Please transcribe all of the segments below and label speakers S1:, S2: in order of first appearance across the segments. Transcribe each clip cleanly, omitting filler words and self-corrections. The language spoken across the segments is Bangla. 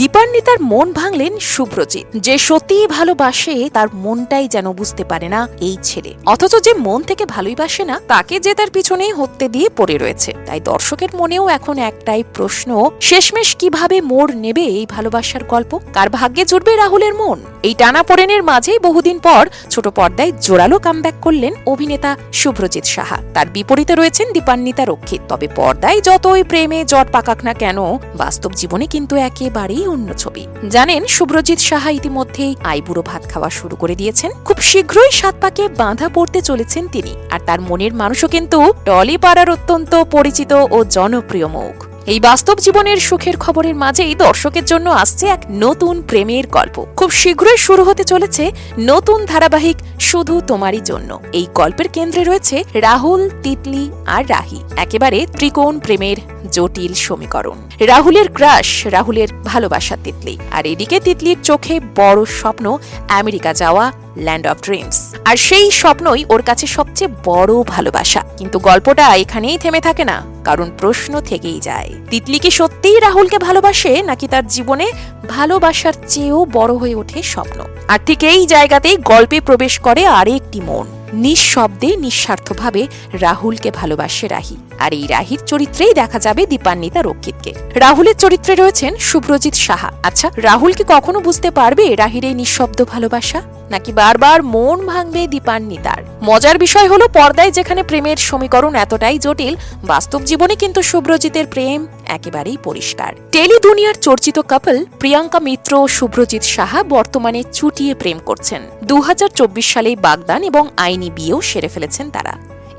S1: দীপান্বিতার মন ভাঙলেন শুভ্রজিৎ। যে সত্যিই ভালোবাসে তার মনটাই যেন বুঝতে পারে না এই ছেলে, অথচ যে মন থেকে ভালোইবাসে না তাকে যে তার পিছনেই হত্যে দিয়ে পড়ে রয়েছে। তাই দর্শকের মনেও এখন একটাই প্রশ্ন, শেষমেশ কিভাবে মোড় নেবে এই ভালোবাসার গল্প? কার ভাগ্যে জুটবে রাহুলের মন? এই টানাপোড়েনের মাঝেই বহুদিন পর ছোট পর্দায় জোরালো কামব্যাক করলেন অভিনেতা শুভ্রজিৎ সাহা। তার বিপরীতে রয়েছেন দীপান্বিতা রক্ষিত। তবে পর্দায় যতই প্রেমে জট পাকাক না কেন, বাস্তব জীবনে কিন্তু একেবারেই অন্য ছবি। জানেন, শুভ্রজিৎ সাহা ইতিমধ্যেই আইবুড়ো ভাত খাওয়া শুরু করে দিয়েছেন। খুব শীঘ্রই 7 পাকে বাঁধা পড়তে চলেছেন তিনি। আর তার মনের মানুষও কিন্তু টলি পাড়ার অত্যন্ত পরিচিত ও জনপ্রিয় মুখ। এই বাস্তব জীবনের সুখের খবরের মাঝেই দর্শকের জন্য আসছে এক নতুন প্রেমের গল্প। খুব শীঘ্রই শুরু হতে চলেছে নতুন ধারাবাহিক শুধু তোমারই জন্য। এই গল্পের কেন্দ্রে রয়েছে রাহুল, তিতলি আর রাহি, একেবারে ত্রিকোণ প্রেমের জটিল সমীকরণ। রাহুলের ক্রাশ, রাহুলের ভালোবাসা তিতলি, আর এদিকে তিতলির চোখে বড় স্বপ্ন আমেরিকা যাওয়া, ল্যান্ড অফ ড্রিমস। আর সেই স্বপ্নই ওর কাছে সবচেয়ে বড় ভালোবাসা। কিন্তু গল্পটা এখানেই থেমে থাকে না, কারণ প্রশ্ন থেকেই যায়, তিতলি কি সত্যিই রাহুলকে ভালোবাসে, নাকি তার জীবনে ভালোবাসার চেয়েও বড় হয়ে ওঠে স্বপ্ন? আর ঠিক এই জায়গাতেই গল্পে প্রবেশ করে আরেকটি মন। নিঃশব্দে নিঃস্বার্থভাবে রাহুলকে ভালোবাসে রাহি। আর এই রাহির চরিত্রেই দেখা যাবে দীপান্বিতা রক্ষিতকে। রাহুলের চরিত্রে রয়েছেন শুভ্রজিৎ সাহা। আচ্ছা, রাহুল কি কখনো বুঝতে পারবে রাহির এই নিঃশব্দ ভালোবাসা, নাকি বারবার মন ভাঙবে দীপান্বিতার? মজার বিষয় হলো, পর্দায় যেখানে প্রেমের সমীকরণ এতটাই জটিল, বাস্তব জীবনে কিন্তু শুভ্রজিতের প্রেম একেবারেই পরিষ্কার। টেলি দুনিয়ার চর্চিত কাপল প্রিয়াঙ্কা মিত্র ও শুভ্রজিৎ সাহা বর্তমানে চুটিয়ে প্রেম করছেন। 2024 সালেই বাগদান এবং আইনি বিয়েও সেরে ফেলেছেন তারা।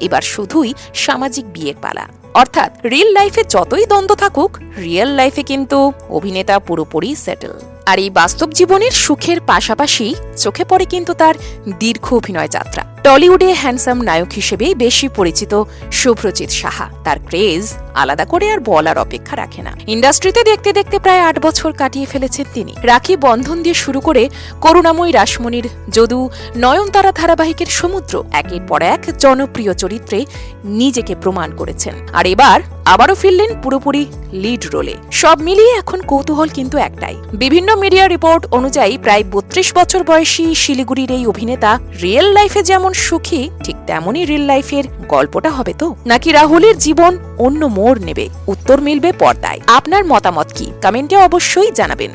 S1: এবার শুধুই সামাজিক বিয়ের পালা। অর্থাৎ রিয়েল লাইফে যতই দ্বন্দ্ব থাকুক, রিয়েল লাইফে কিন্তু অভিনেতা পুরোপুরি সেটেল। আর এই বাস্তব জীবনের সুখের পাশাপাশি চোখে পড়ে কিন্তু তার দীর্ঘ অভিনয় যাত্রা। টলিউডে হ্যান্ডসাম নায়ক হিসেবে বেশি পরিচিত শুভ্রজিৎ সাহা। তার ক্রেজ আলাদা করে আর বলার অপেক্ষা রাখে না। ইন্ডাস্ট্রিতে দেখতে দেখতে প্রায় 8 বছর কাটিয়ে ফেলেছেন তিনি। রাখি বন্ধন দিয়ে শুরু করে করুণাময়ী রাসমণির যদু, নয়নতারা ধারাবাহিকের সমুদ্র, একের পর এক জনপ্রিয় চরিত্রে নিজেকে প্রমাণ করেছেন। আর এবার আবারও ফিরলেন পুরোপুরি লিড রোলে। সব মিলিয়ে এখন কৌতূহল কিন্তু একটাই, বিভিন্ন মিডিয়া রিপোর্ট অনুযায়ী প্রায় 32 বছর বয়সী শিলিগুড়ির এই অভিনেতা রিয়েল লাইফে যেমন সুখী, ঠিক তেমনই রিয়েল লাইফের গল্পটা হবে তো, নাকি রাহুলের জীবন অন্য মোড় নেবে? উত্তর মিলবে পর্দায়। আপনার মতামত কি? কমেন্টে অবশ্যই জানাবেন।